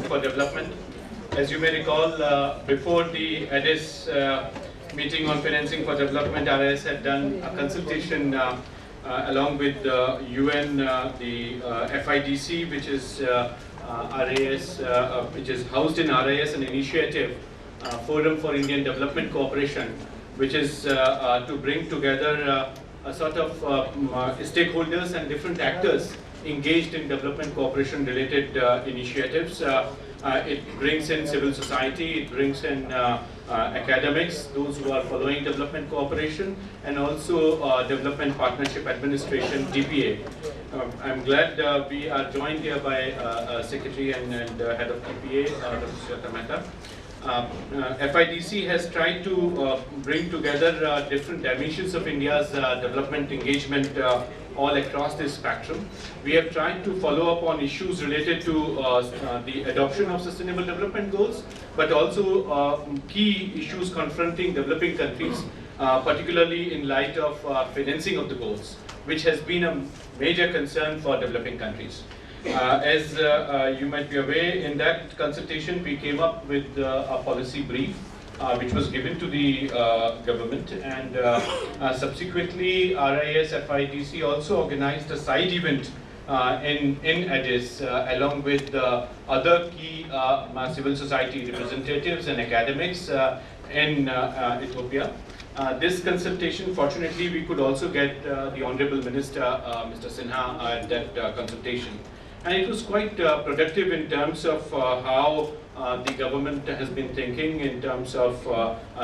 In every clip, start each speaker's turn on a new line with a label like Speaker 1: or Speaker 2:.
Speaker 1: for Development. As you may recall, before the Addis meeting on financing for development, Addis had done a consultation along with the UN, the FIDC, which is RAS, which is housed in RAS, an initiative, Forum for Indian Development Cooperation, which is to bring together a sort of stakeholders and different actors engaged in development cooperation related initiatives. It brings in civil society, it brings in academics, those who are following development cooperation, and also Development Partnership Administration, DPA. I'm glad we are joined here by Secretary and Head of DPA, Dr. Tamata. FIDC has tried to bring together different dimensions of India's development engagement all across this spectrum. We have tried to follow up on issues related to the adoption of Sustainable Development Goals, but also key issues confronting developing countries, particularly in light of financing of the goals, which has been a major concern for developing countries. As you might be aware, in that consultation we came up with a policy brief which was given to the government, and subsequently RIS FIDC also organized a side event in Addis along with other key civil society representatives and academics in Ethiopia. This consultation, fortunately, we could also get the Honorable Minister, Mr. Sinha, at that consultation. And it was quite productive in terms of how the government has been thinking in terms of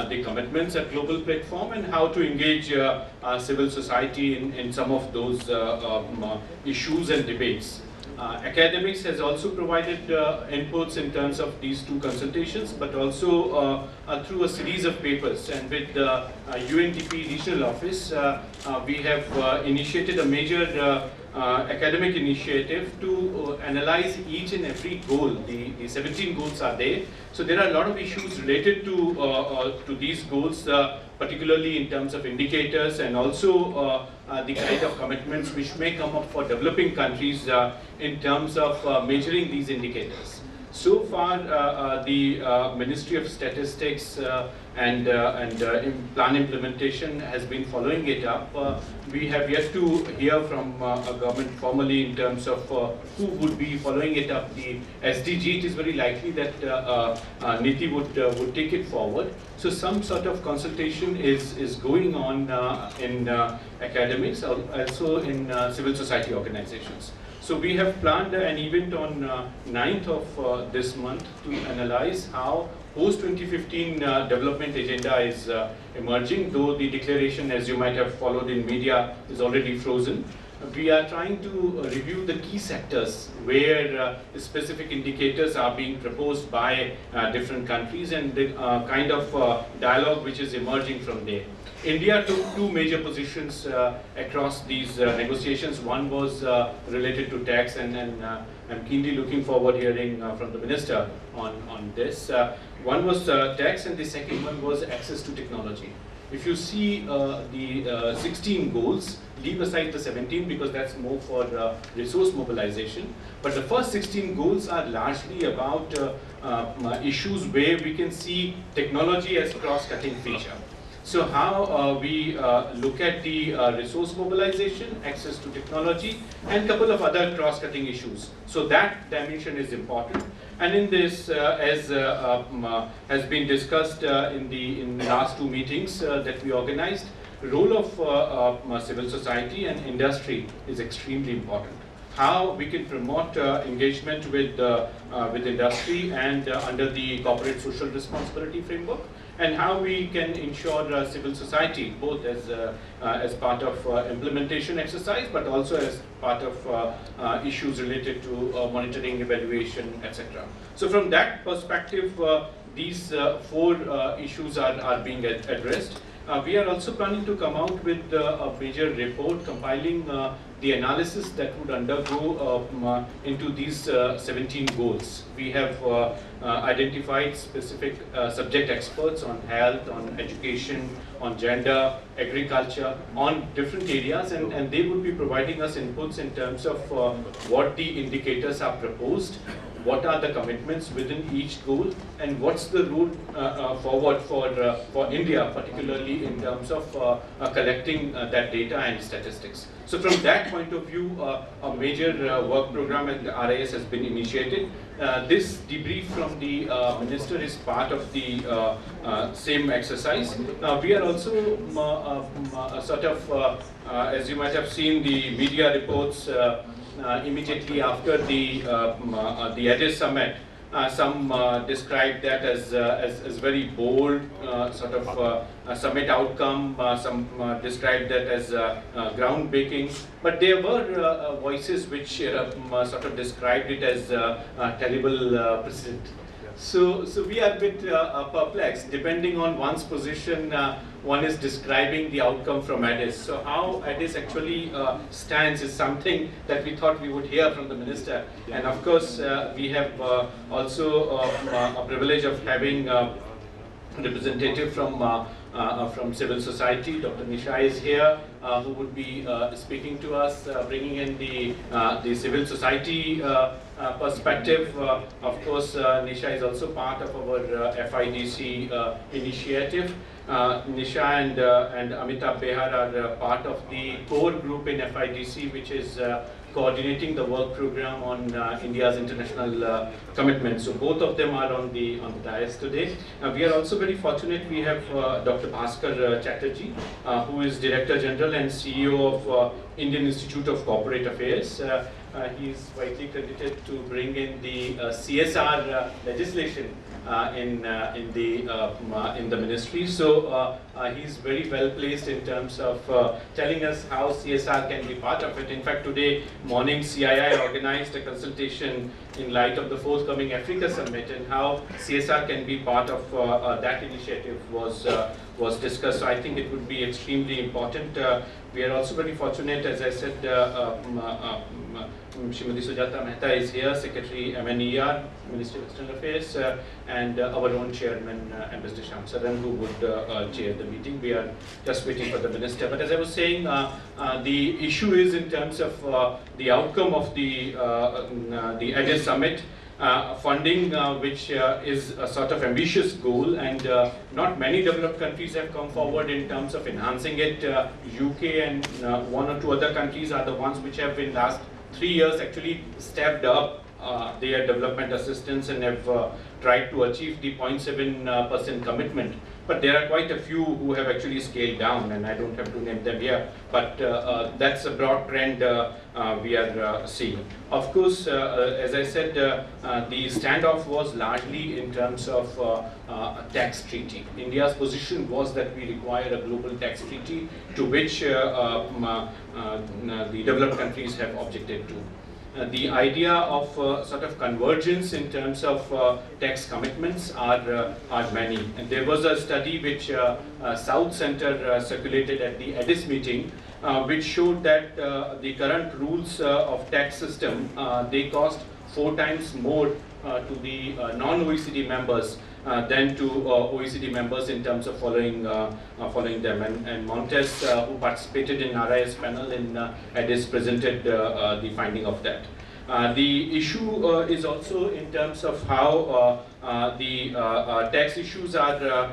Speaker 1: the commitments at global platform and how to engage civil society in some of those issues and debates. Academics has also provided inputs in terms of these two consultations, but also through a series of papers. And with the UNDP Regional Office, we have initiated a major academic initiative to analyze each and every goal. The 17 goals are there. So there are a lot of issues related to these goals, particularly in terms of indicators and also the kind of commitments which may come up for developing countries in terms of measuring these indicators. So far, the Ministry of Statistics and plan implementation has been following it up. We have yet to hear from government formally in terms of who would be following it up. The SDG, it is very likely that NITI would take it forward. So some sort of consultation is going on in academics, also in civil society organizations. So we have planned an event on 9th of this month to analyze how post-2015 development agenda is emerging, though the declaration, as you might have followed in media, is already frozen. We are trying to review the key sectors where specific indicators are being proposed by different countries and the kind of dialogue which is emerging from there. India took two major positions across these negotiations. One was related to tax, and I'm keenly looking forward hearing from the Minister on this. One was tax, and the second one was access to technology. If you see the 16 goals, leave aside the 17 because that's more for resource mobilization. But the first 16 goals are largely about issues where we can see technology as cross-cutting feature. So how we look at the resource mobilization, access to technology, and a couple of other cross-cutting issues. So that dimension is important. And in this, as has been discussed in the last two meetings that we organized, role of civil society and industry is extremely important. How we can promote engagement with industry and under the corporate social responsibility framework, and how we can ensure civil society both as part of implementation exercise, but also as part of issues related to monitoring, evaluation, etc. So from that perspective, these four issues are being addressed. We are also planning to come out with a major report compiling the analysis that would undergo into these 17 goals. We have identified specific subject experts on health, on education, on gender, agriculture, on different areas, and they would be providing us inputs in terms of what the indicators are proposed, what are the commitments within each goal, and what's the route forward for India, particularly in terms of collecting that data and statistics. So from that point of view, a major work program at the RIS has been initiated. This debrief from the minister is part of the same exercise. We are also as you might have seen the media reports immediately after the Addis summit. Some described that as very bold summit outcome. Some described that as groundbreaking. But there were voices which sort of described it as a terrible precedent. So we are a bit perplexed. Depending on one's position, one is describing the outcome from Addis. So how Addis actually stands is something that we thought we would hear from the minister. And of course, we have also a privilege of having a representative from civil society. Dr. Nisha is here, who would be speaking to us, bringing in the civil society perspective. Of course, Nisha is also part of our FIDC initiative. Nisha and Amitabh Behar are part of the core group in FIDC, which is coordinating the work program on India's international commitments. So both of them are on the dais today. We are also very fortunate. We have Dr. Bhaskar Chatterjee, who is Director General and CEO of Indian Institute of Corporate Affairs. He is widely credited to bring in the CSR legislation in the ministry. So he's very well placed in terms of telling us how CSR can be part of it. In fact, today morning CII organized a consultation in light of the forthcoming Africa Summit, and how CSR can be part of that initiative was discussed. So I think it would be extremely important. We are also very fortunate, as I said, Srimati Sujata Mehta is here, Secretary MNER, Ministry of External Affairs, and our own chairman, Ambassador Shyam Saran, who would chair the meeting. We are just waiting for the minister. But as I was saying, the issue is in terms of the outcome of the Addis Summit. Funding, which is a sort of ambitious goal, and not many developed countries have come forward in terms of enhancing it. UK and one or two other countries are the ones which have in last 3 years actually stepped up their development assistance and have tried to achieve the 0.7% commitment. But there are quite a few who have actually scaled down, and I don't have to name them here. But that's a broad trend we are seeing. Of course, as I said, the standoff was largely in terms of a tax treaty. India's position was that we require a global tax treaty, to which the developed countries have objected to. The idea of sort of convergence in terms of tax commitments are many. And there was a study which South Center circulated at the Addis meeting, which showed that the current rules of tax system, they cost 4 times more to the non-OECD members than to OECD members in terms of following them. And Montes, who participated in RIS panel in Addis, presented the finding of that. The issue is also in terms of how the tax issues are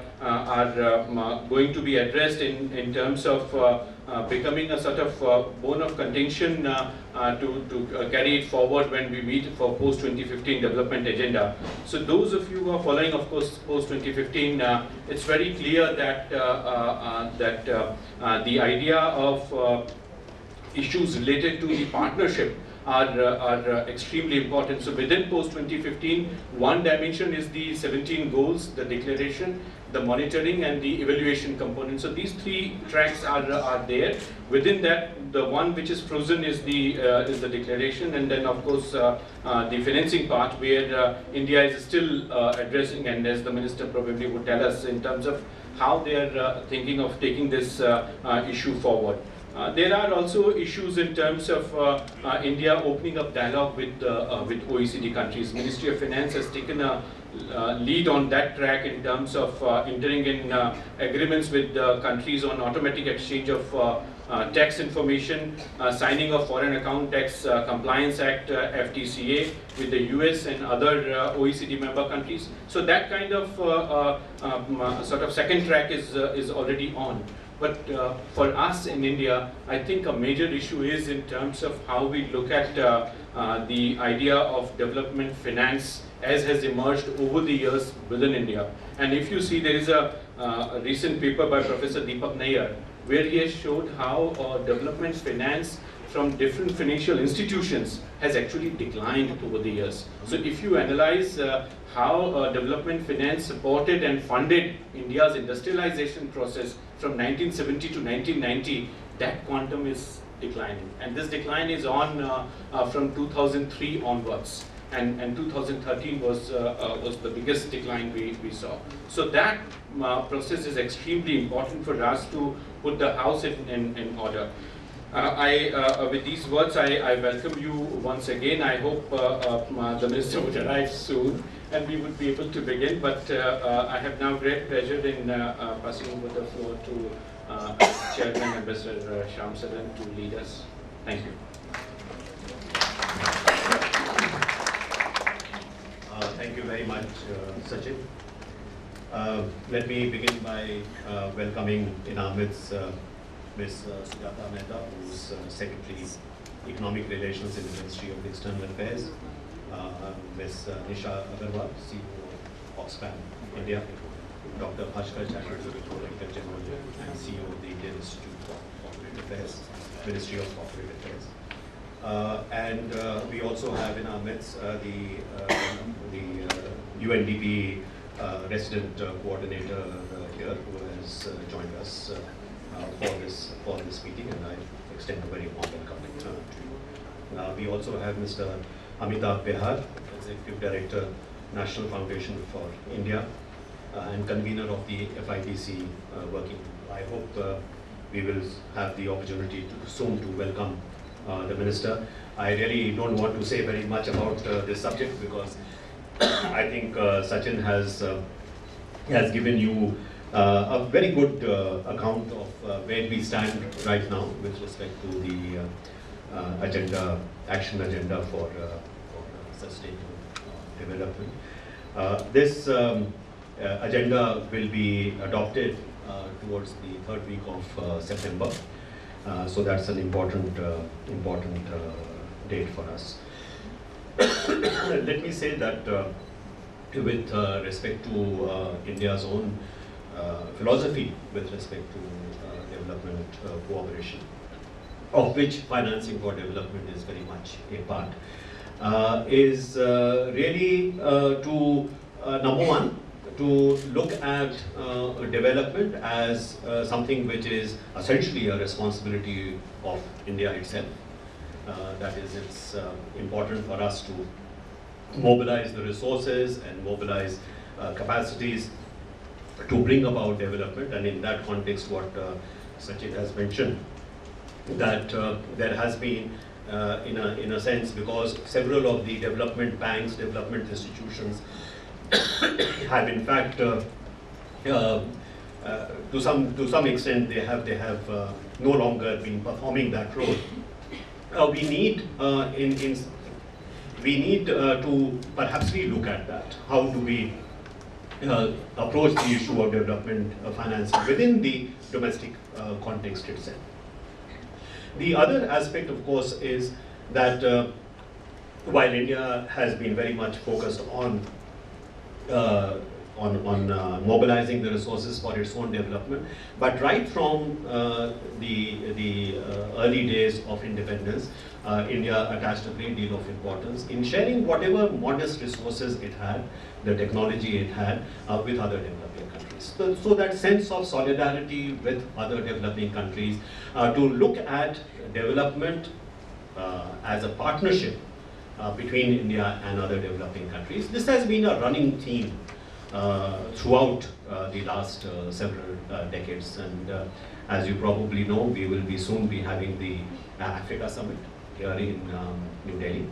Speaker 1: going to be addressed in terms of becoming a sort of bone of contention to carry it forward when we meet for post-2015 development agenda. So those of you who are following, of course, post-2015, it's very clear that the idea of issues related to the partnership are extremely important. So within post-2015, one dimension is the 17 goals, the declaration, the monitoring, and the evaluation component. So these 3 tracks are there. Within that, the one which is frozen is the declaration, and then of course the financing part, where India is still addressing, and as the minister probably would tell us in terms of how they are thinking of taking this issue forward. There are also issues in terms of India opening up dialogue with OECD countries. Ministry of Finance has taken a lead on that track in terms of entering in agreements with countries on automatic exchange of tax information, signing of Foreign Account Tax Compliance Act (FTCA) with the US and other OECD member countries. So that kind of sort of second track is already on. But for us in India, I think a major issue is in terms of how we look at the idea of development finance as has emerged over the years within India. And if you see, there is a recent paper by Professor Deepak Nair, where he has showed how development finance from different financial institutions has actually declined over the years. So if you analyze how development finance supported and funded India's industrialization process from 1970 to 1990, that quantum is declining. And this decline is on from 2003 onwards. And 2013 was the biggest decline we saw. So that process is extremely important for us to put the house in order. With these words, I welcome you once again. I hope the Minister would arrive soon and we would be able to begin. But I have now great pleasure in passing over the floor to Chairman Ambassador Shyam Sadan to lead us. Thank you.
Speaker 2: Thank you very much, Sachin. Let me begin by welcoming in our midst Ms. Sujata Mehta, who is Secretary Economic Relations in the Ministry of External Affairs, Ms. Nisha Agarwal, CEO of Oxfam India, Dr. Bhaskar Chatterjee, Director General and CEO of the Indian Institute of Corporate Affairs, Ministry of Corporate Affairs. And we also have in our midst the UNDP resident coordinator here, who has joined us for this meeting, and I extend a very warm welcome to you. We also have Mr. Amitabh Behar, Executive Director, National Foundation for India, and convener of the FIDC working group. I hope we will have the opportunity soon to welcome the Minister. I really don't want to say very much about this subject because I think Sachin has given you a very good account of where we stand right now with respect to the action agenda for sustainable development. This agenda will be adopted towards the third week of September. So that's an important date for us. Let me say that with respect to India's own philosophy with respect to development cooperation, of which financing for development is very much a part, is really to, number one, to look at development as something which is essentially a responsibility of India itself. That is, it's important for us to mobilize the resources and mobilize capacities to bring about development. And in that context, what Sachin has mentioned, that there has been, in a sense, because several of the development banks, development institutions have in fact, to some extent, they have no longer been performing that role. We need to perhaps relook at that. How do we approach the issue of development financing within the domestic context itself? The other aspect, of course, is that while India has been very much focused on mobilizing the resources for its own development, but right from the early days of independence, India attached a great deal of importance in sharing whatever modest resources it had, the technology it had, with other developing countries. So that sense of solidarity with other developing countries, to look at development as a partnership between India and other developing countries. This has been a running theme throughout the last several decades. And as you probably know, we will be soon be having the Africa Summit here in New Delhi.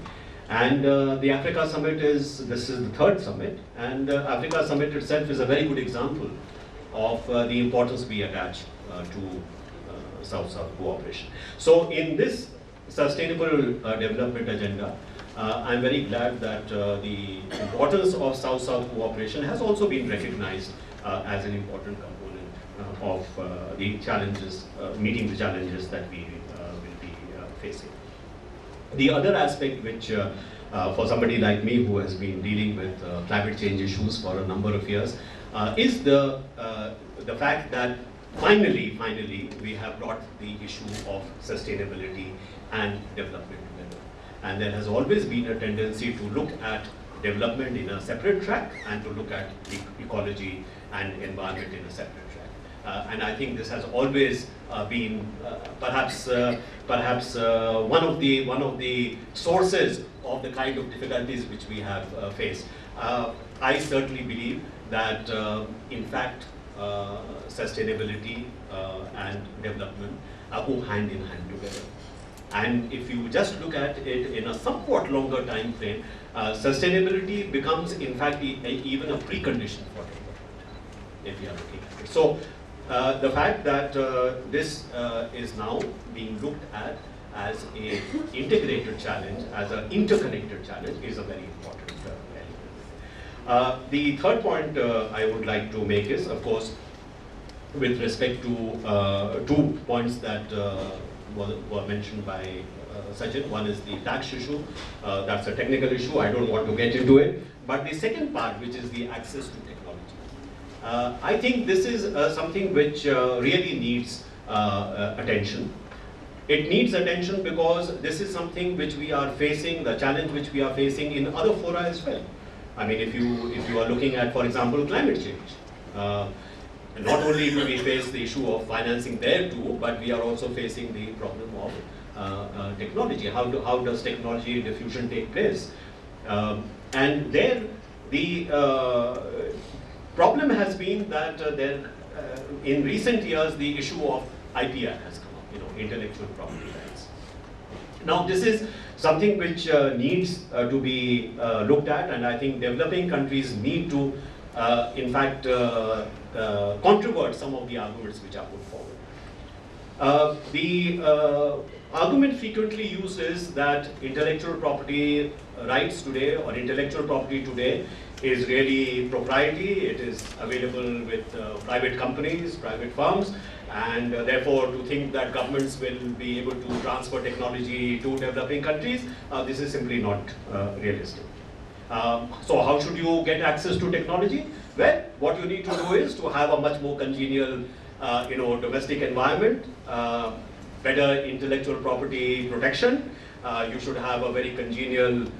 Speaker 2: And the Africa Summit this is the third summit, and Africa Summit itself is a very good example of the importance we attach to South-South cooperation. So in this sustainable development agenda, I'm very glad that the importance of South-South cooperation has also been recognized as an important component of the challenges, meeting the challenges that we will be facing. The other aspect which for somebody like me who has been dealing with climate change issues for a number of years is the fact that finally we have brought the issue of sustainability and development together. And there has always been a tendency to look at development in a separate track and to look at ecology and environment in a separate track. And I think this has always been perhaps one of the sources of the kind of difficulties which we have faced. I certainly believe that in fact sustainability and development go hand in hand together. And if you just look at it in a somewhat longer time frame, sustainability becomes in fact even a precondition for development, if you are looking at it. So the fact that this is now being looked at as an integrated challenge, as an interconnected challenge, is a very important element. The third point I would like to make is, of course, with respect to 2 points that were mentioned by Sachin. One is the tax issue. That's a technical issue. I don't want to get into it. But the second part, which is the access to technology. I think this is something which really needs attention. It needs attention because this is something which we are facing, the challenge which we are facing in other fora as well. I mean, if you are looking at, for example, climate change, not only do we face the issue of financing there too, but we are also facing the problem of technology. How does technology diffusion take place? And there, the problem has been that in recent years, the issue of IPR has come up, intellectual property rights. Now, this is something which needs to be looked at, and I think developing countries need to, in fact, controvert some of the arguments which are put forward. The argument frequently used is that intellectual property rights today, or intellectual property today, is really proprietary. It is available with private companies, private firms, and therefore to think that governments will be able to transfer technology to developing countries, this is simply not realistic. So how should you get access to technology? Well, what you need to do is to have a much more congenial, domestic environment, better intellectual property protection. You should have a very congenial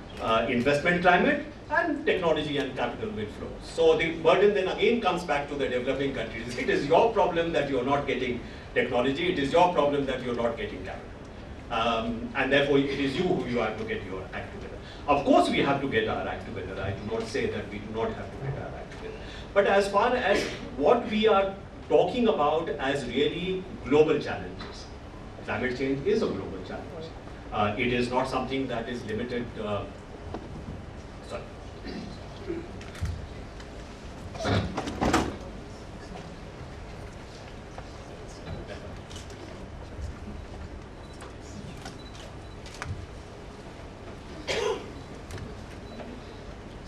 Speaker 2: investment climate, and technology and capital will flow. So the burden then again comes back to the developing countries. It is your problem that you're not getting technology. It is your problem that you're not getting capital. And therefore, it is you who you have to get your act together. Of course, we have to get our act together. I do not say that we do not have to get our act together. But as far as what we are talking about as really global challenges, climate change is a global challenge. It is not something that is limited.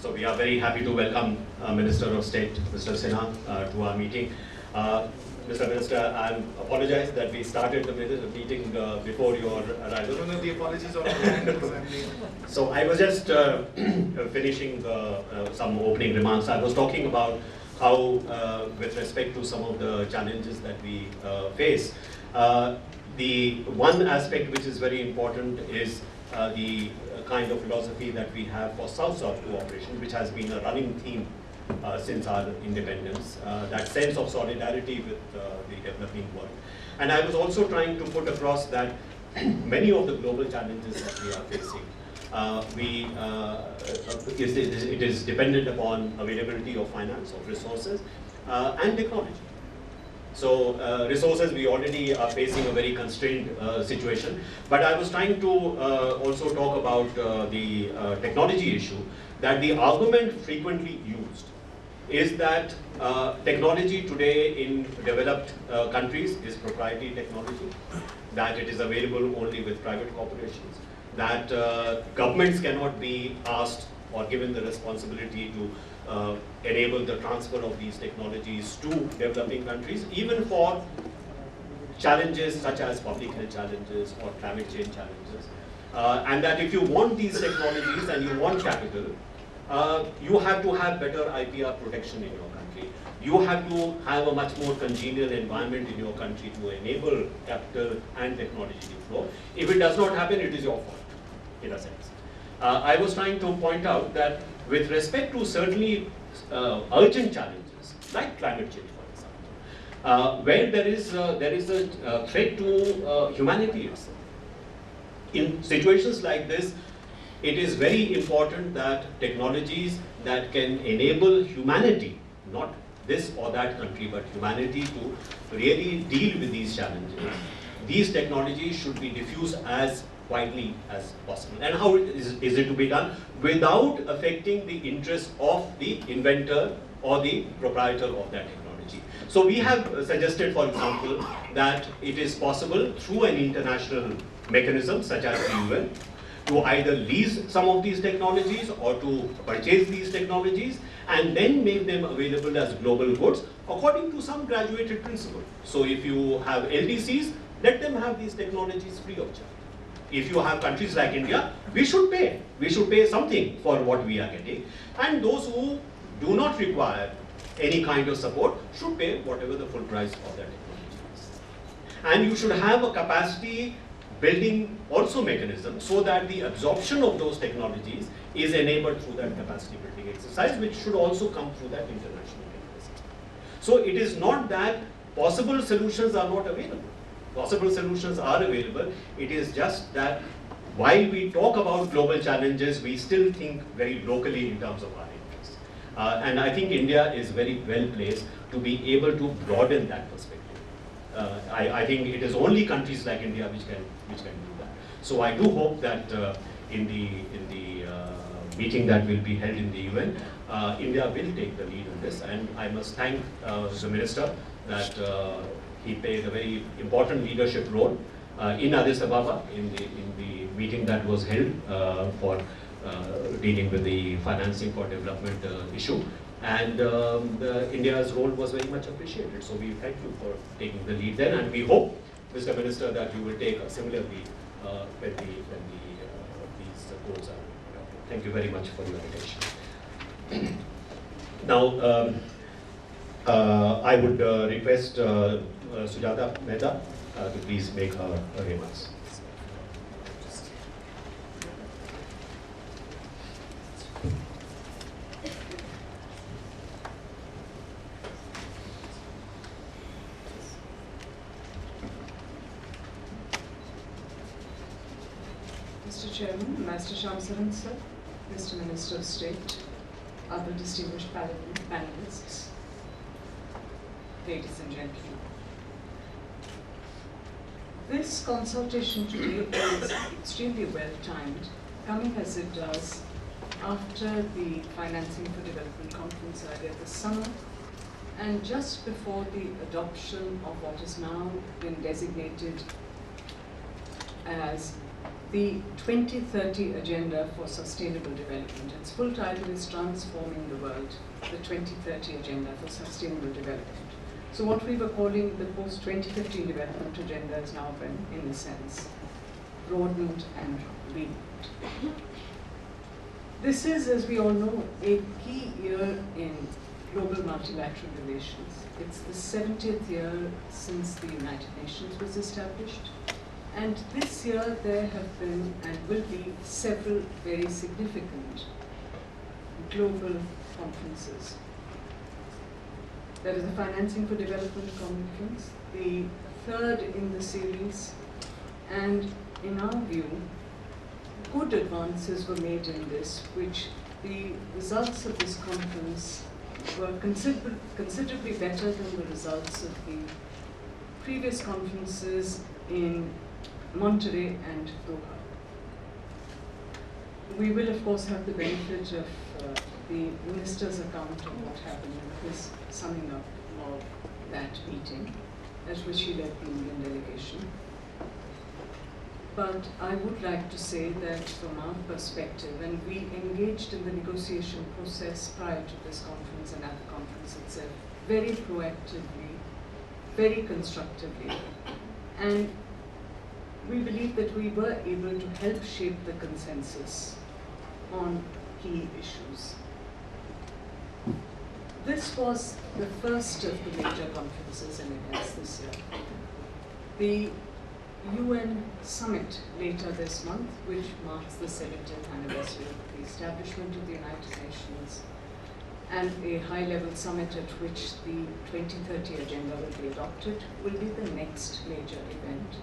Speaker 2: So we are very happy to welcome Minister of State, Mr. Sinha, to our meeting. Mr. Minister, I apologize that we started the meeting before your arrival.
Speaker 3: No, the apologies are on.
Speaker 2: So I was just finishing some opening remarks. I was talking about how, with respect to some of the challenges that we face, the one aspect which is very important is the kind of philosophy that we have for South-South cooperation, which has been a running theme since our independence, that sense of solidarity with the developing world. And I was also trying to put across that many of the global challenges that we are facing it is dependent upon availability of finance, of resources, and technology. So resources, we already are facing a very constrained situation. But I was trying to also talk about the technology issue, that the argument frequently used is that technology today in developed countries is proprietary technology, that it is available only with private corporations, that governments cannot be asked or given the responsibility to enable the transfer of these technologies to developing countries, even for challenges such as public health challenges or climate change challenges. And that if you want these technologies and you want capital, you have to have better IPR protection in your country. You have to have a much more congenial environment in your country to enable capital and technology to flow. If it does not happen, it is your fault, in a sense. I was trying to point out that with respect to certainly urgent challenges, like climate change, for example, where there is a threat to humanity itself. In situations like this, it is very important that technologies that can enable humanity, not this or that country, but humanity to really deal with these challenges, these technologies should be diffused as widely as possible. And how is it to be done? Without affecting the interest of the inventor or the proprietor of that technology. So we have suggested, for example, that it is possible through an international mechanism such as the UN to either lease some of these technologies or to purchase these technologies and then make them available as global goods according to some graduated principle. So if you have LDCs, let them have these technologies free of charge. If you have countries like India, we should pay. We should pay something for what we are getting. And those who do not require any kind of support should pay whatever the full price of that technology is. And you should have a capacity building also mechanism so that the absorption of those technologies is enabled through that capacity building exercise, which should also come through that international mechanism. So it is not that possible solutions are not available. Possible solutions are available. It is just that while we talk about global challenges, we still think very locally in terms of our interests. And I think India is very well placed to be able to broaden that perspective. I think it is only countries like India which can do that. So I do hope that in the meeting that will be held in the UN, India will take the lead in this. And I must thank the Minister that he played a very important leadership role in Addis Ababa in the meeting that was held for dealing with the financing for development issue. And India's role was very much appreciated. So we thank you for taking the lead there, and we hope, Mr. Minister, that you will take a similar lead when these goals are adopted. Thank you very much for your attention. Now, I would request Sujata Mehta to please make her remarks.
Speaker 4: Mr. Chairman, Master Shamsaran sir, Mr. Minister of State, other distinguished panelists, ladies and gentlemen. This consultation today is extremely well timed, coming as it does after the Financing for Development Conference earlier this summer, and just before the adoption of what has now been designated as the 2030 Agenda for Sustainable Development. Its full title is Transforming the World, the 2030 Agenda for Sustainable Development. So what we were calling the post-2015 development agenda has now been, in a sense, broadened and revamped. This is, as we all know, a key year in global multilateral relations. It's the 70th year since the United Nations was established. And this year there have been and will be several very significant global conferences. There is the Financing for Development Conference, the third in the series, and in our view, good advances were made in this, which the results of this conference were considerably better than the results of the previous conferences in Monterey and Doha. We will, of course, have the benefit of the minister's account of what happened in his summing up of that meeting, at which he led the Indian delegation. But I would like to say that from our perspective, and we engaged in the negotiation process prior to this conference and at the conference itself, very proactively, very constructively, and we believe that we were able to help shape the consensus on key issues. This was the first of the major conferences in Addis this year. The UN summit later this month, which marks the 70th anniversary of the establishment of the United Nations, and a high-level summit at which the 2030 agenda will be adopted, will be the next major event.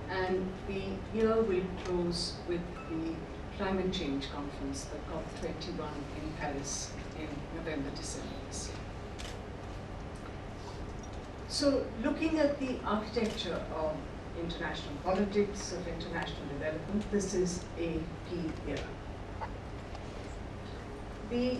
Speaker 4: And the year will close with the climate change conference, the COP21 in Paris in November, December this year. So looking at the architecture of international politics, of international development, this is a key era. The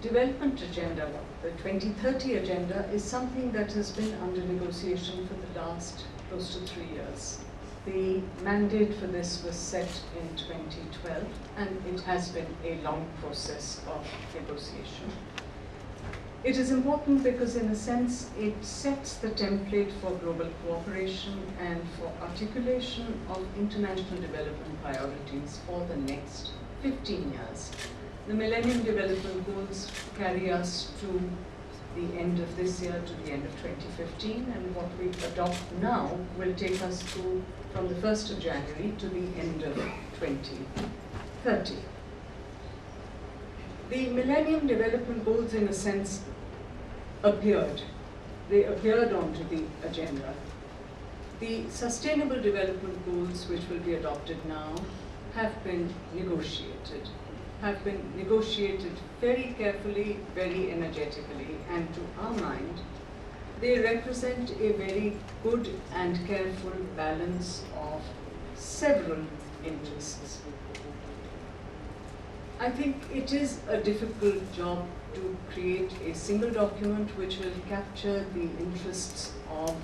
Speaker 4: development agenda, the 2030 agenda, is something that has been under negotiation for the last close to 3 years. The mandate for this was set in 2012, and it has been a long process of negotiation. It is important because, in a sense, it sets the template for global cooperation and for articulation of international development priorities for the next 15 years. The Millennium Development Goals carry us to the end of this year, to the end of 2015, and what we adopt now will take us through from the 1st of January to the end of 2030. The Millennium Development Goals, in a sense, appeared. They appeared onto the agenda. The Sustainable Development Goals, which will be adopted now, have been negotiated very carefully, very energetically, and to our mind, they represent a very good and careful balance of several interests. I think it is a difficult job to create a single document which will capture the interests of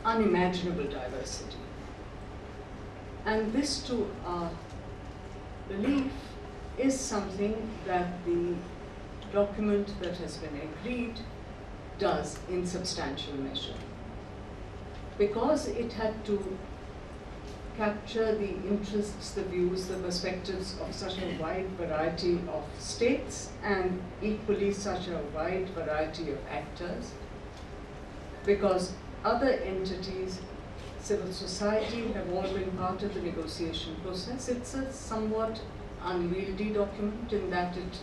Speaker 4: unimaginable diversity. And this, to our belief, is something that the document that has been agreed does in substantial measure. Because it had to capture the interests, the views, the perspectives of such a wide variety of states and equally such a wide variety of actors, because other entities, civil society, have all been part of the negotiation process. It's a somewhat unwieldy document in that it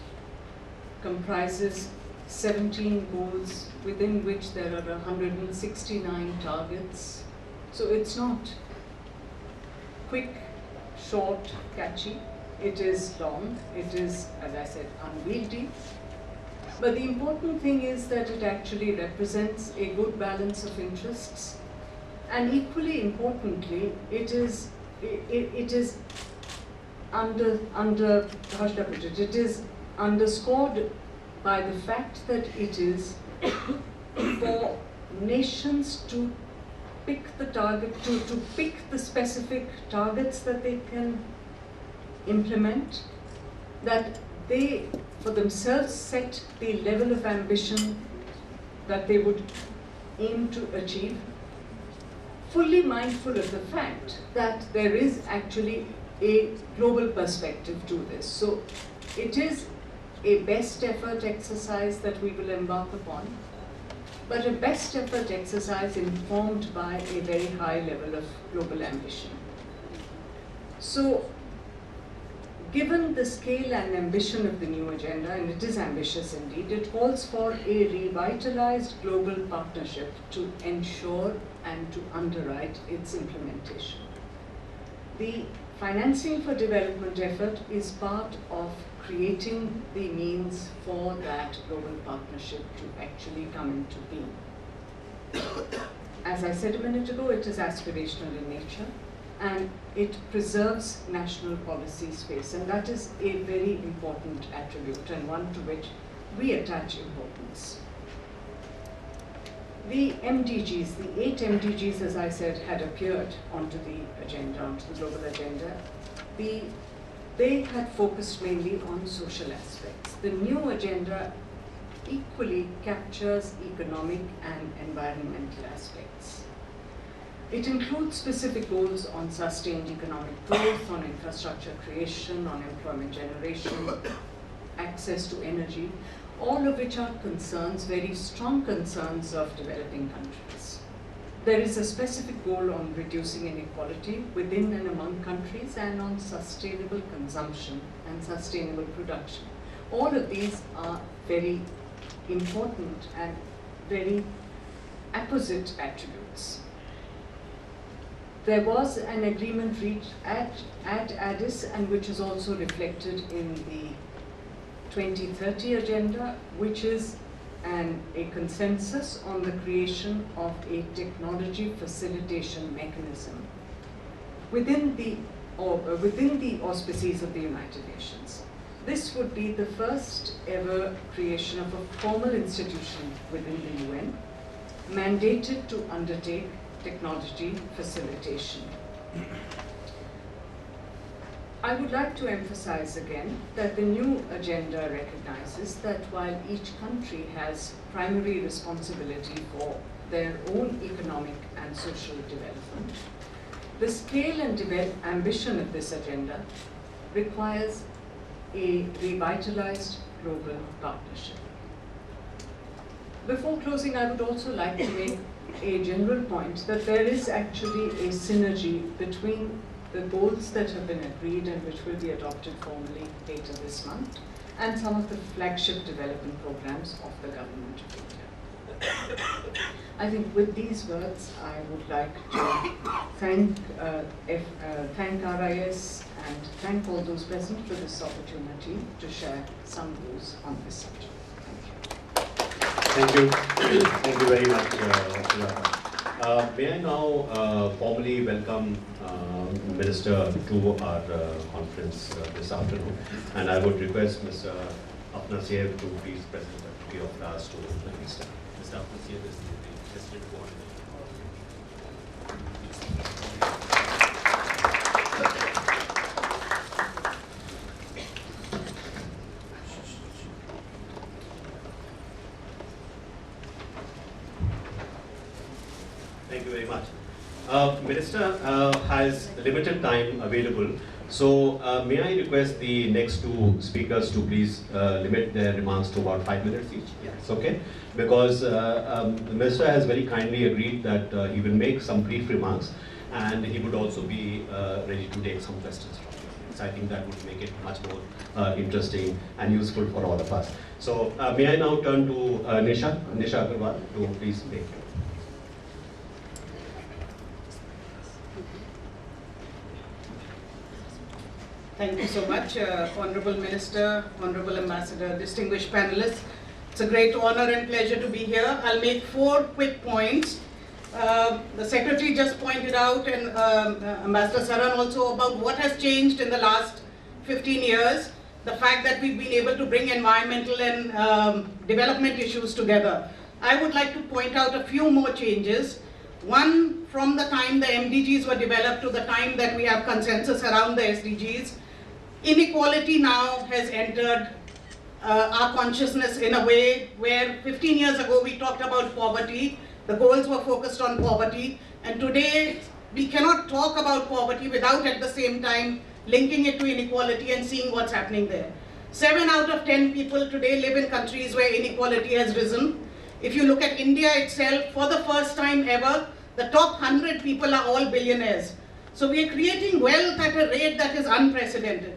Speaker 4: comprises 17 goals within which there are 169 targets. So it's not quick, short, catchy. It is long. It is, as I said, unwieldy. But the important thing is that it actually represents a good balance of interests. And equally importantly, it is it is underscored by the fact that it is for nations to pick the target, to pick the specific targets that they can implement, that they for themselves set the level of ambition that they would aim to achieve, fully mindful of the fact that there is actually a global perspective to this. So it is a best effort exercise that we will embark upon, but a best effort exercise informed by a very high level of global ambition. So given the scale and ambition of the new agenda, and it is ambitious indeed, it calls for a revitalized global partnership to ensure and to underwrite its implementation. The financing for development effort is part of creating the means for that global partnership to actually come into being. As I said a minute ago, it is aspirational in nature, and it preserves national policy space, and that is a very important attribute and one to which we attach importance. The MDGs, the 8 MDGs, as I said, had appeared onto the agenda, onto the global agenda. They had focused mainly on social aspects. The new agenda equally captures economic and environmental aspects. It includes specific goals on sustained economic growth, on infrastructure creation, on employment generation, access to energy, all of which are concerns, very strong concerns of developing countries. There is a specific goal on reducing inequality within and among countries and on sustainable consumption and sustainable production. All of these are very important and very apposite attributes. There was an agreement reached at Addis, and which is also reflected in the 2030 agenda, which is a consensus on the creation of a technology facilitation mechanism within the auspices of the United Nations. This would be the first ever creation of a formal institution within the UN, mandated to undertake technology facilitation. I would like to emphasize again that the new agenda recognizes that while each country has primary responsibility for their own economic and social development, the scale and ambition of this agenda requires a revitalized global partnership. Before closing, I would also like to make a general point that there is actually a synergy between the goals that have been agreed and which will be adopted formally later this month, and some of the flagship development programs of the Government of India. I think with these words, I would like to thank RIS and thank all those present for this opportunity to share some views on this subject. Thank you.
Speaker 2: Thank you. Thank you very much, Sujata. May I now formally welcome Minister to our conference this afternoon, and I would request Mr. Afnasiev to please present a copy of flowers to the Minister. Mr. Afnasiev is the President Coordinator. Thank you very much. Minister has limited time available, so may I request the next two speakers to please limit their remarks to about 5 minutes each? Yes. Okay? Because the Minister has very kindly agreed that he will make some brief remarks, and he would also be ready to take some questions from you. So I think that would make it much more interesting and useful for all of us. So may I now turn to Nisha Agarwal to please make it.
Speaker 5: Thank you so much, Honorable Minister, Honorable Ambassador, distinguished panelists. It's a great honor and pleasure to be here. I'll make 4 quick points. The Secretary just pointed out, and Ambassador Saran also, about what has changed in the last 15 years. The fact that we've been able to bring environmental and development issues together. I would like to point out a few more changes. One, from the time the MDGs were developed to the time that we have consensus around the SDGs, inequality now has entered our consciousness in a way where 15 years ago we talked about poverty, the goals were focused on poverty, and today we cannot talk about poverty without at the same time linking it to inequality and seeing what's happening there. 7 out of 10 people today live in countries where inequality has risen. If you look at India itself, for the first time ever, the top 100 people are all billionaires. So we are creating wealth at a rate that is unprecedented.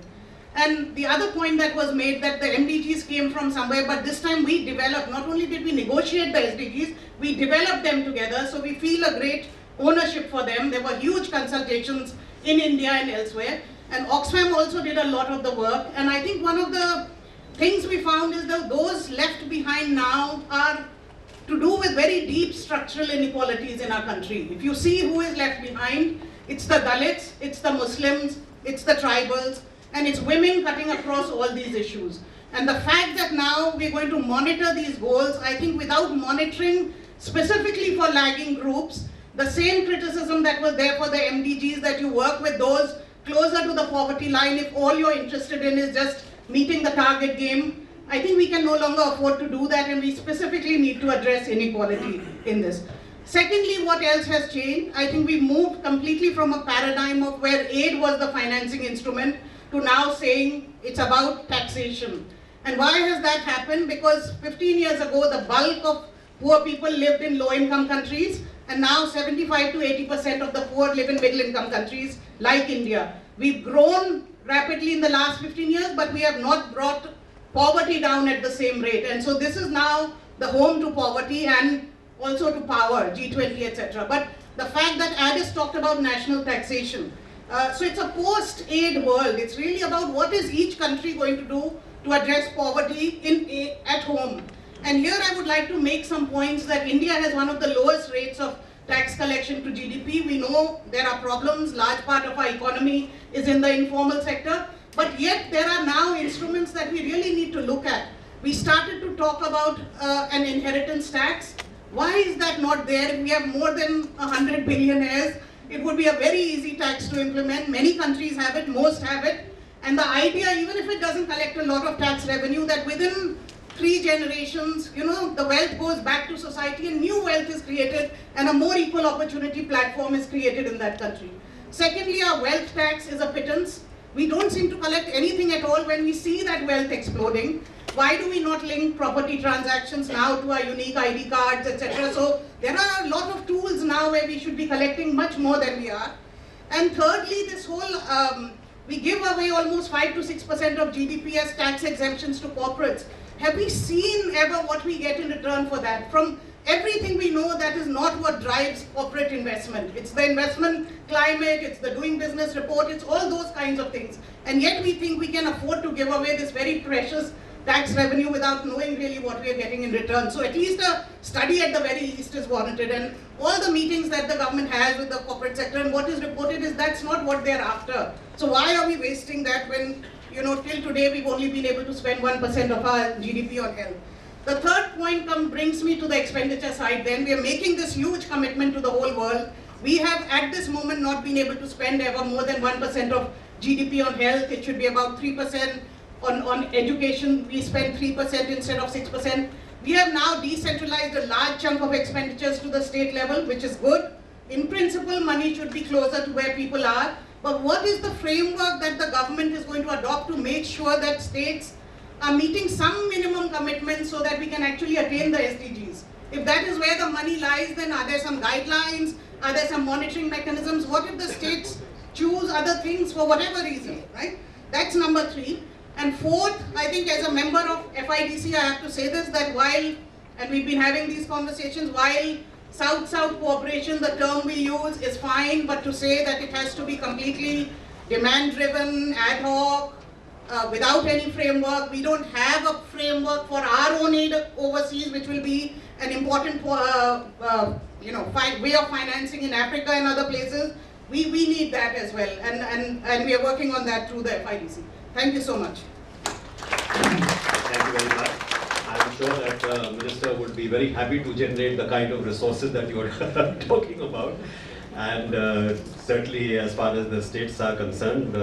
Speaker 5: And the other point that was made, that the MDGs came from somewhere, but this time we developed, not only did we negotiate the SDGs, we developed them together, so we feel a great ownership for them. There were huge consultations in India and elsewhere. And Oxfam also did a lot of the work. And I think one of the things we found is that those left behind now are to do with very deep structural inequalities in our country. If you see who is left behind, it's the Dalits, it's the Muslims, it's the tribals, and it's women cutting across all these issues. And the fact that now we're going to monitor these goals, I think without monitoring specifically for lagging groups, the same criticism that was there for the MDGs, that you work with those closer to the poverty line, if all you're interested in is just meeting the target game, I think we can no longer afford to do that, and we specifically need to address inequality in this. Secondly, what else has changed? I think we moved completely from a paradigm of where aid was the financing instrument to now saying it's about taxation. And why has that happened? Because 15 years ago, the bulk of poor people lived in low-income countries, and now 75 to 80% of the poor live in middle-income countries like India. We've grown rapidly in the last 15 years, but we have not brought poverty down at the same rate. And so this is now the home to poverty and also to power, G20, etc. But the fact that Addis talked about national taxation, so it's a post-aid world. It's really about what is each country going to do to address poverty at home. And here I would like to make some points that India has one of the lowest rates of tax collection to GDP. We know there are problems. Large part of our economy is in the informal sector. But yet there are now instruments that we really need to look at. We started to talk about an inheritance tax. Why is that not there? If we have more than 100 billionaires, it would be a very easy tax to implement. Many countries have it, most have it. And the idea, even if it doesn't collect a lot of tax revenue, that within 3 generations, the wealth goes back to society and new wealth is created and a more equal opportunity platform is created in that country. Secondly, our wealth tax is a pittance. We don't seem to collect anything at all when we see that wealth exploding. Why do we not link property transactions now to our unique ID cards, etc.? So there are a lot of tools now where we should be collecting much more than we are. And thirdly, this whole, we give away almost 5 to 6% of GDP as tax exemptions to corporates. Have we seen ever what we get in return for that? From everything we know, that is not what drives corporate investment. It's the investment climate, it's the doing business report, it's all those kinds of things. And yet we think we can afford to give away this very precious tax revenue without knowing really what we are getting in return. So at least a study at the very least is warranted. And all the meetings that the government has with the corporate sector and what is reported is that's not what they're after. So why are we wasting that when, till today we've only been able to spend 1% of our GDP on health? The third point brings me to the expenditure side then. We are making this huge commitment to the whole world. We have at this moment not been able to spend ever more than 1% of GDP on health. It should be about 3%. On education, we spend 3% instead of 6%. We have now decentralized a large chunk of expenditures to the state level, which is good. In principle, money should be closer to where people are. But what is the framework that the government is going to adopt to make sure that states are meeting some minimum commitments so that we can actually attain the SDGs? If that is where the money lies, then are there some guidelines? Are there some monitoring mechanisms? What if the states choose other things for whatever reason, right? That's number 3. And fourth, I think as a member of FIDC, I have to say this, that while, and we've been having these conversations, while South-South cooperation, the term we use is fine, but to say that it has to be completely demand-driven, ad hoc, without any framework, we don't have a framework for our own aid overseas, which will be an important way of financing in Africa and other places. We need that as well, and we are working on that through the FIDC. Thank you so much.
Speaker 2: Thank you very much. I'm sure that Minister would be very happy to generate the kind of resources that you're talking about. And certainly as far as the states are concerned,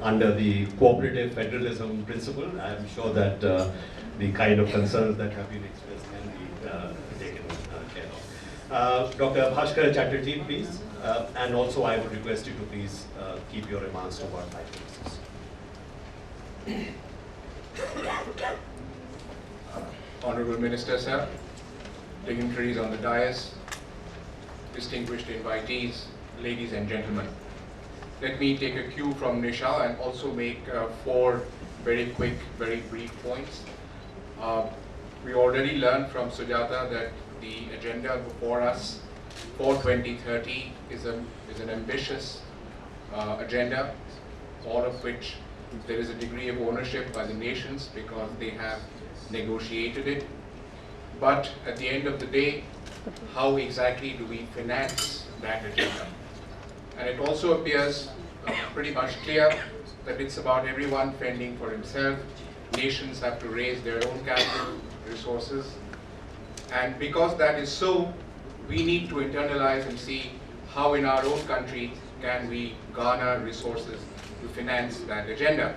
Speaker 2: under the cooperative federalism principle, I'm sure that the kind of concerns that have been expressed can be taken care of. Dr. Bhaskar Chatterjee, please. And also I would request you to please keep your remarks to about 5 minutes.
Speaker 3: Honorable Minister, sir, dignitaries on the dais, distinguished invitees, ladies and gentlemen. Let me take a cue from Nisha and also make 4 very quick, very brief points. We already learned from Sujata that the agenda before us for 2030 is an ambitious agenda. all of which there is a degree of ownership by the nations because they have negotiated it. But at the end of the day, how exactly do we finance that agenda? And it also appears pretty much clear that it's about everyone fending for himself. Nations have to raise their own capital resources. And because that is so, we need to internalize and see how in our own country can we garner resources to finance that agenda.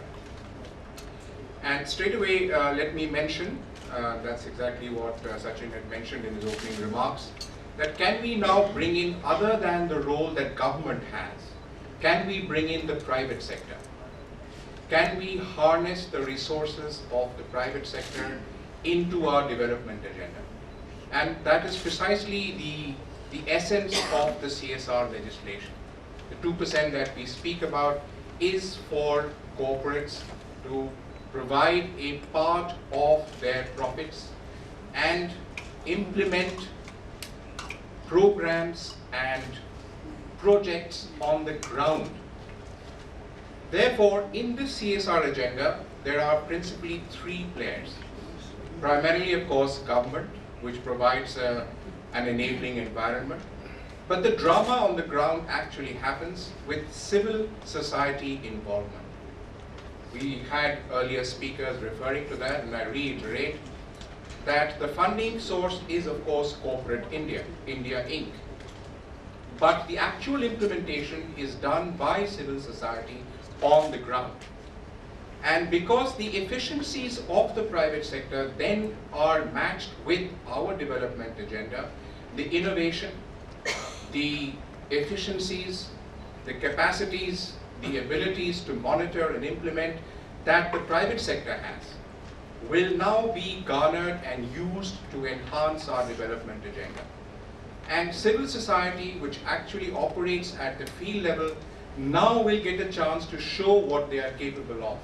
Speaker 3: And straight away, let me mention, that's exactly what Sachin had mentioned in his opening remarks, that can we now bring in, other than the role that government has, can we bring in the private sector? Can we harness the resources of the private sector into our development agenda? And that is precisely the essence of the CSR legislation. The 2% that we speak about is for corporates to provide a part of their profits and implement programs and projects on the ground. Therefore, in this CSR agenda, there are principally three players. Primarily, of course, government, which provides an enabling environment. But the drama on the ground actually happens with civil society involvement. We had earlier speakers referring to that, and I reiterate that the funding source is, of course, corporate India Inc. But the actual implementation is done by civil society on the ground. And because the efficiencies of the private sector then are matched with our development agenda, the innovation, the efficiencies, the capacities, the abilities to monitor and implement that the private sector has will now be garnered and used to enhance our development agenda. And civil society, which actually operates at the field level, now will get a chance to show what they are capable of.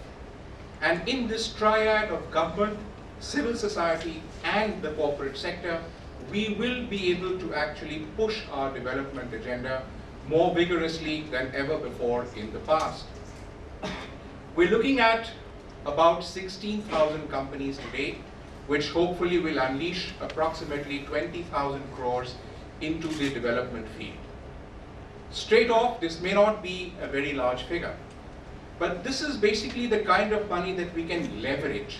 Speaker 3: And in this triad of government, civil society, and the corporate sector, we will be able to actually push our development agenda more vigorously than ever before in the past. We're looking at about 16,000 companies today, which hopefully will unleash approximately 20,000 crores into the development field. Straight off, this may not be a very large figure, but this is basically the kind of money that we can leverage,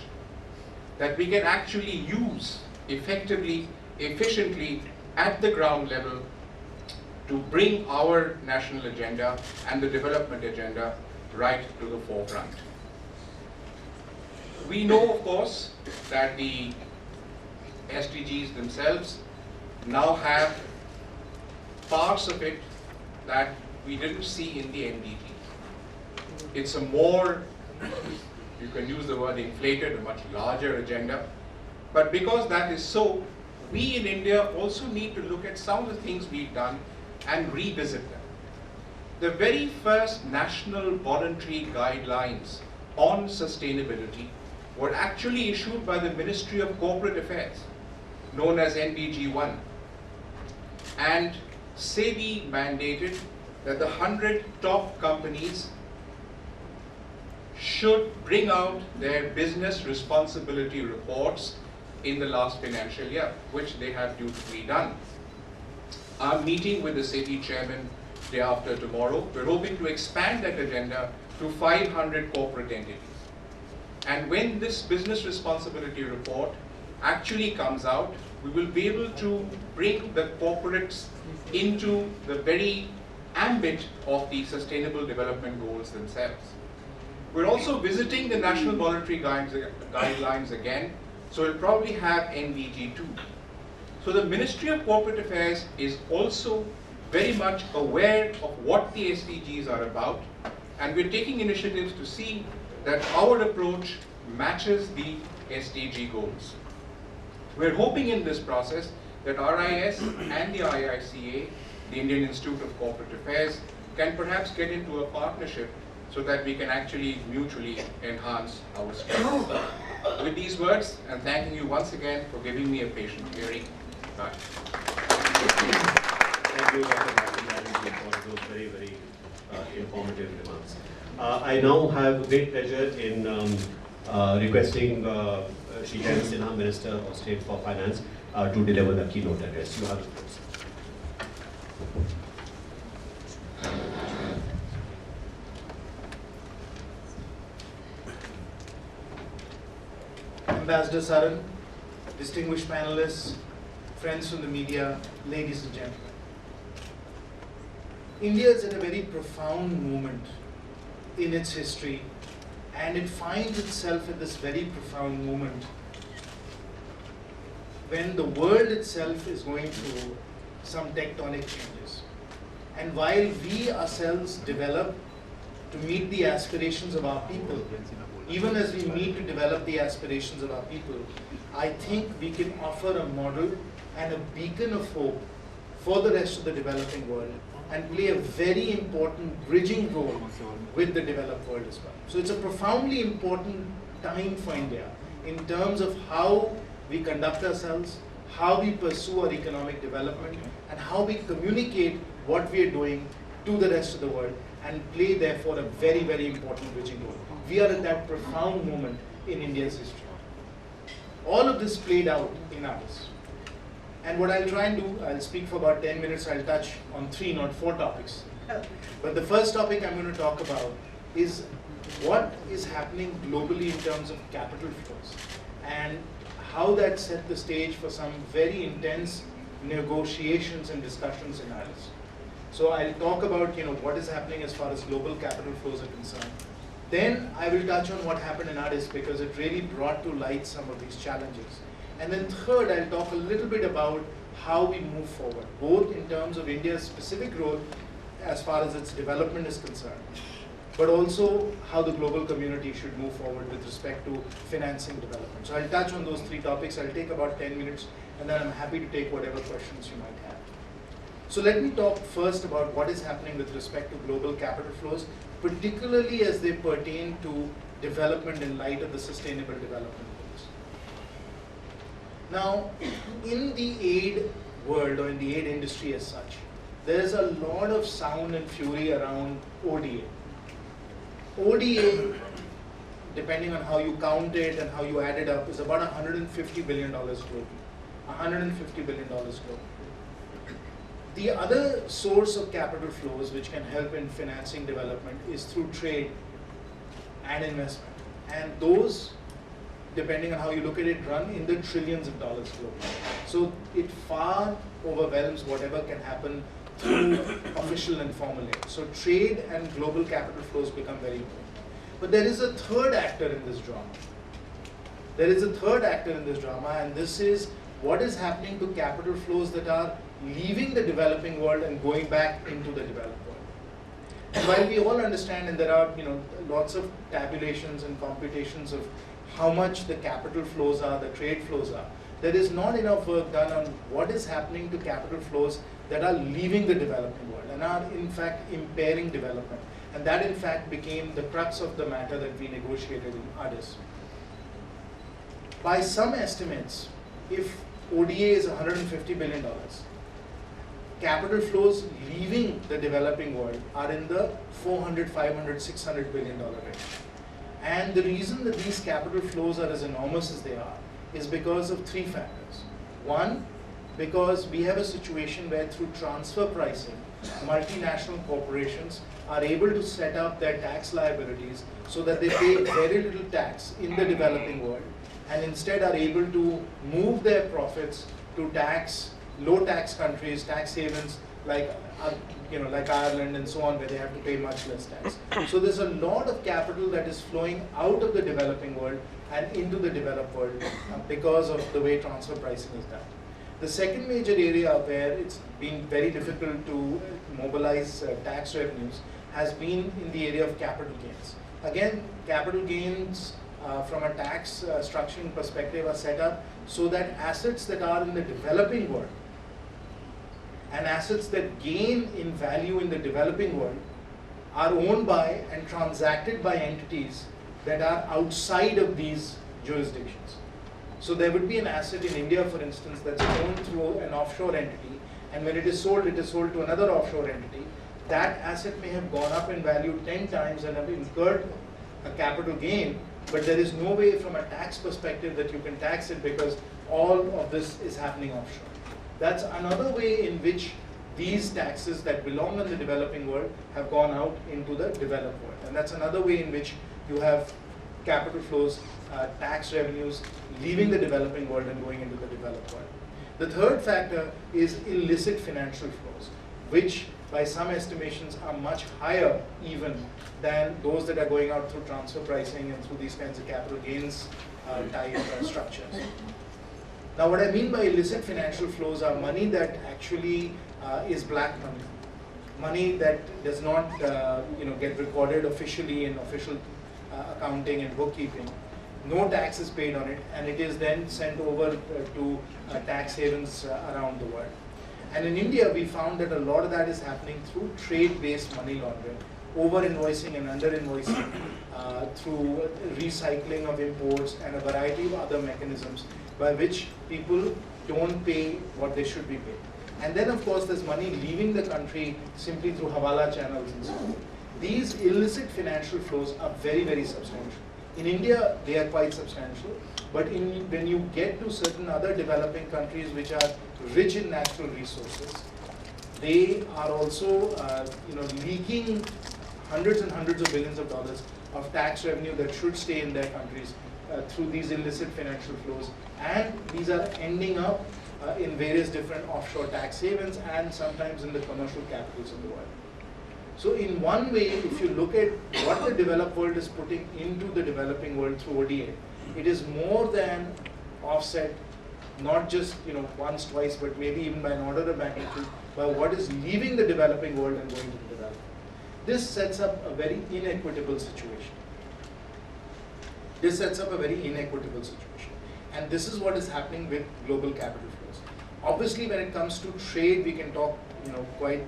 Speaker 3: that we can actually use effectively, efficiently at the ground level to bring our national agenda and the development agenda right to the forefront. We know, of course, that the SDGs themselves now have parts of it that we didn't see in the MDGs. It's a more, you can use the word inflated, a much larger agenda. But because that is so, we in India also need to look at some of the things we've done and revisit them. The very first national voluntary guidelines on sustainability were actually issued by the Ministry of Corporate Affairs, known as NBG 1. And SEBI mandated that the 100 top companies should bring out their business responsibility reports in the last financial year, which they have dutifully done. I'm meeting with the SEBI chairman day after tomorrow. We're hoping to expand that agenda to 500 corporate entities. And when this business responsibility report actually comes out, we will be able to bring the corporates into the very ambit of the sustainable development goals themselves. We're also visiting the national voluntary guidelines again, so we'll probably have NBG 2. So the Ministry of Corporate Affairs is also very much aware of what the SDGs are about, and we're taking initiatives to see that our approach matches the SDG goals. We're hoping in this process that RIS and the IICA, the Indian Institute of Corporate Affairs, can perhaps get into a partnership so that we can actually mutually enhance our strengths. With these words, and thanking you once again for giving me a patient hearing. Bye.
Speaker 2: Thank you, Dr. Bhattacharya, for those very, very informative remarks. I now have great pleasure in requesting Shri Jayant Sinha, Minister of State for Finance, to deliver the keynote address. You have the floor, sir.
Speaker 6: Ambassador Saran, distinguished panelists, friends from the media, ladies and gentlemen. India is at a very profound moment in its history, and it finds itself at this very profound moment when the world itself is going through some tectonic changes. And while we ourselves develop to meet the aspirations of our people, even as we meet to develop the aspirations of our people, I think we can offer a model and a beacon of hope for the rest of the developing world and play a very important bridging role with the developed world as well. So it's a profoundly important time for India in terms of how we conduct ourselves, how we pursue our economic development, and how we communicate what we are doing to the rest of the world, and play therefore a very, very important bridging role. We are at that profound moment in India's history. All of this played out in Addis. And what I'll try and do, I'll speak for about 10 minutes, I'll touch on 3, not 4 topics. But the first topic I'm going to talk about is what is happening globally in terms of capital flows, and how that set the stage for some very intense negotiations and discussions in Addis. So I'll talk about what is happening as far as global capital flows are concerned. Then I will touch on what happened in Addis, because it really brought to light some of these challenges. And then third, I'll talk a little bit about how we move forward, both in terms of India's specific role as far as its development is concerned, but also how the global community should move forward with respect to financing development. So I'll touch on those 3 topics. I'll take about 10 minutes, and then I'm happy to take whatever questions you might have. So let me talk first about what is happening with respect to global capital flows, particularly as they pertain to development in light of the Sustainable Development Goals. Now, in the aid world, or in the aid industry as such, there is a lot of sound and fury around ODA. ODA, depending on how you count it and how you add it up, is about $150 billion globally. $150 billion globally. The other source of capital flows which can help in financing development is through trade and investment. And those, depending on how you look at it, run in the trillions of dollars globally. So it far overwhelms whatever can happen through official and formal aid. So trade and global capital flows become very important. But there is a third actor in this drama. There is a third actor in this drama, and this is what is happening to capital flows that are leaving the developing world and going back into the developed world. And while we all understand, and there are lots of tabulations and computations of how much the capital flows are, the trade flows are, there is not enough work done on what is happening to capital flows that are leaving the developing world and are in fact impairing development. And that in fact became the crux of the matter that we negotiated in Addis. By some estimates, if ODA is $150 billion, capital flows leaving the developing world are in the $400, $500, $600 billion range. And the reason that these capital flows are as enormous as they are is because of 3 factors. One, because we have a situation where through transfer pricing, multinational corporations are able to set up their tax liabilities so that they pay very little tax in the developing world, and instead are able to move their profits to low tax countries, tax havens like Ireland and so on, where they have to pay much less tax. So there's a lot of capital that is flowing out of the developing world and into the developed world because of the way transfer pricing is done. The second major area where it's been very difficult to mobilize tax revenues has been in the area of capital gains. Again, capital gains from a tax structuring perspective are set up so that assets that are in the developing world and assets that gain in value in the developing world are owned by and transacted by entities that are outside of these jurisdictions. So there would be an asset in India, for instance, that's owned through an offshore entity, and when it is sold to another offshore entity. that asset may have gone up in value 10 times and have incurred a capital gain, but there is no way from a tax perspective that you can tax it because all of this is happening offshore. That's another way in which these taxes that belong in the developing world have gone out into the developed world. And that's another way in which you have capital flows, tax revenues leaving the developing world and going into the developed world. The third factor is illicit financial flows, which by some estimations are much higher even than those that are going out through transfer pricing and through these kinds of capital gains type structures. Now what I mean by illicit financial flows are money that actually is black money. Money that does not get recorded officially in official accounting and bookkeeping. No tax is paid on it, and it is then sent over to tax havens around the world. And in India, we found that a lot of that is happening through trade-based money laundering, over-invoicing and under-invoicing, through recycling of imports and a variety of other mechanisms by which people don't pay what they should be paid. And then, of course, there's money leaving the country simply through hawala channels and so on. These illicit financial flows are very, very substantial. In India, they are quite substantial, but when you get to certain other developing countries which are rich in natural resources, they are also leaking hundreds and hundreds of billions of dollars of tax revenue that should stay in their countries through these illicit financial flows. And these are ending up in various different offshore tax havens and sometimes in the commercial capitals of the world. So in one way, if you look at what the developed world is putting into the developing world through ODA, it is more than offset, not just once, twice, but maybe even by an order of magnitude, by what is leaving the developing world and going to the developing. This sets up a very inequitable situation. And this is what is happening with global capital flows. Obviously, when it comes to trade, we can talk quite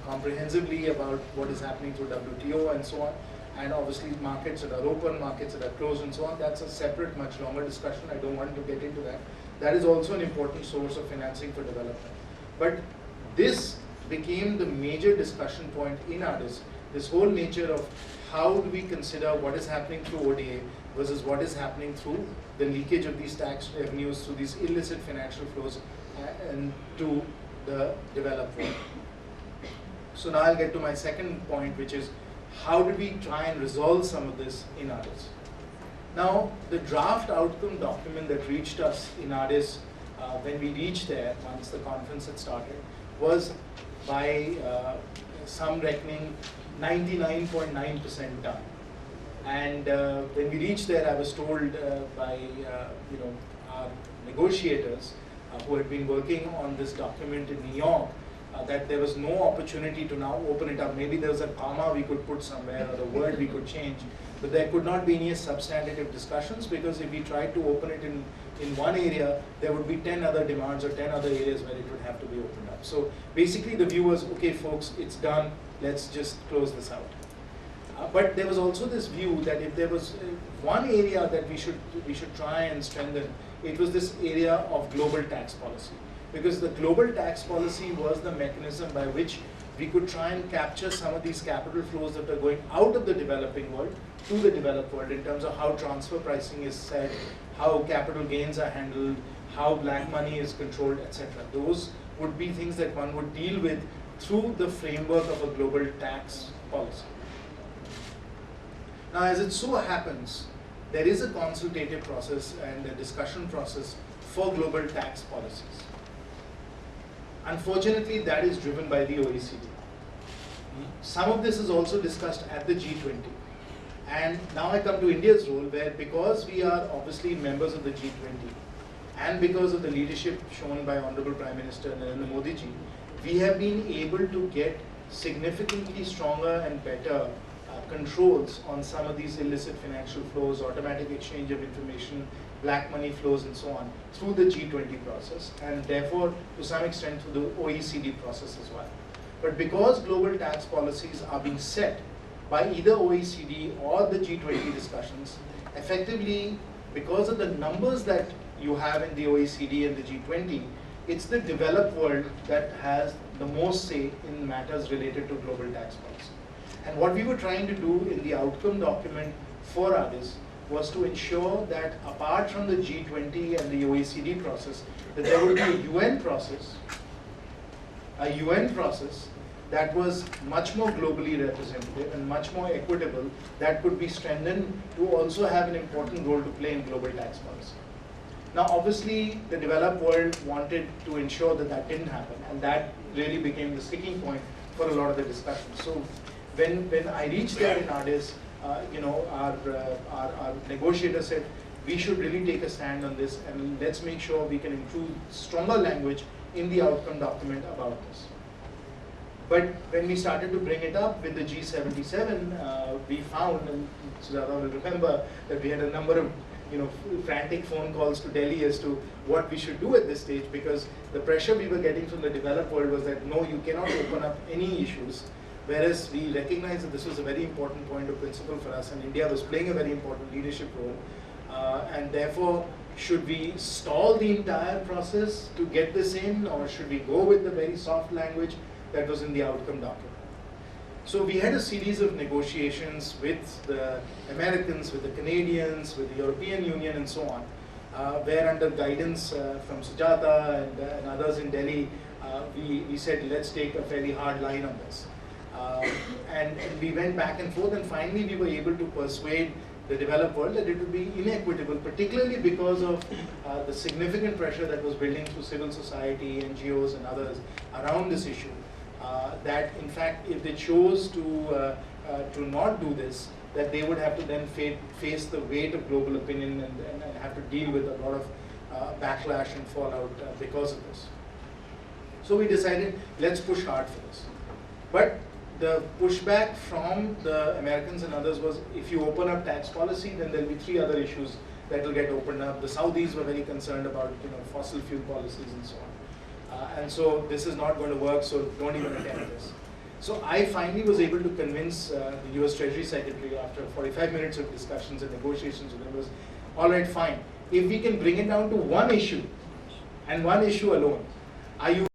Speaker 6: comprehensively about what is happening through WTO and so on, and obviously markets that are open, markets that are closed and so on. That's a separate, much longer discussion. I don't want to get into that. That is also an important source of financing for development. But this became the major discussion point in Addis, this whole nature of how do we consider what is happening through ODA versus what is happening through the leakage of these tax revenues, through these illicit financial flows and to the developed world. So now I'll get to my second point, which is how do we try and resolve some of this in Addis? Now, the draft outcome document that reached us in Addis when we reached there, once the conference had started, was by some reckoning 99.9% done. And when we reached there, I was told by our negotiators who had been working on this document in New York that there was no opportunity to now open it up. Maybe there was a comma we could put somewhere or a word we could change, but there could not be any substantive discussions, because if we tried to open it in one area, there would be 10 other demands or 10 other areas where it would have to be opened up. So basically the view was, okay folks, it's done, let's just close this out. But there was also this view that if there was one area that we should try and strengthen, it was this area of global tax policy. Because the global tax policy was the mechanism by which we could try and capture some of these capital flows that are going out of the developing world to the developed world, in terms of how transfer pricing is set, how capital gains are handled, how black money is controlled, etc. Those would be things that one would deal with through the framework of a global tax policy. Now, as it so happens, there is a consultative process and a discussion process for global tax policies. Unfortunately, that is driven by the OECD. Some of this is also discussed at the G20. And now I come to India's role, where because we are obviously members of the G20, and because of the leadership shown by Honorable Prime Minister Narendra Modi ji, we have been able to get significantly stronger and better controls on some of these illicit financial flows, automatic exchange of information, black money flows and so on, through the G20 process, and therefore to some extent through the OECD process as well. But because global tax policies are being set by either OECD or the G20 discussions, effectively, because of the numbers that you have in the OECD and the G20, it's the developed world that has the most say in matters related to global tax policy. And what we were trying to do in the outcome document for Addis was to ensure that apart from the G20 and the OECD process, that there would be a UN process that was much more globally representative and much more equitable, that could be strengthened to also have an important role to play in global tax policy. Now, obviously, the developed world wanted to ensure that that didn't happen, and that really became the sticking point for a lot of the discussions. So, when I reached there in Addis, our negotiator said, we should really take a stand on this, and let's make sure we can include stronger language in the outcome document about this. But when we started to bring it up with the G77, we found, and Sujata will remember, that we had a number of frantic phone calls to Delhi as to what we should do at this stage, because the pressure we were getting from the developed world was that no, you cannot open up any issues, whereas we recognized that this was a very important point of principle for us, and India was playing a very important leadership role, and therefore, should we stall the entire process to get this in, or should we go with the very soft language that was in the outcome document? So we had a series of negotiations with the Americans, with the Canadians, with the European Union and so on, where under guidance from Sujata and others in Delhi, we said, let's take a fairly hard line on this. And we went back and forth, and finally we were able to persuade the developed world that it would be inequitable, particularly because of the significant pressure that was building through civil society, NGOs and others around this issue. That in fact, if they chose to not do this, that they would have to then face the weight of global opinion and have to deal with a lot of backlash and fallout because of this. So we decided, let's push hard for this. But the pushback from the Americans and others was, if you open up tax policy, then there'll be 3 other issues that will get opened up. The Saudis were very concerned about fossil fuel policies and so on. And so this is not going to work, so don't even attempt this. So I finally was able to convince the US Treasury Secretary, after 45 minutes of discussions and negotiations with him, was, all right, fine. If we can bring it down to one issue, and one issue alone, are you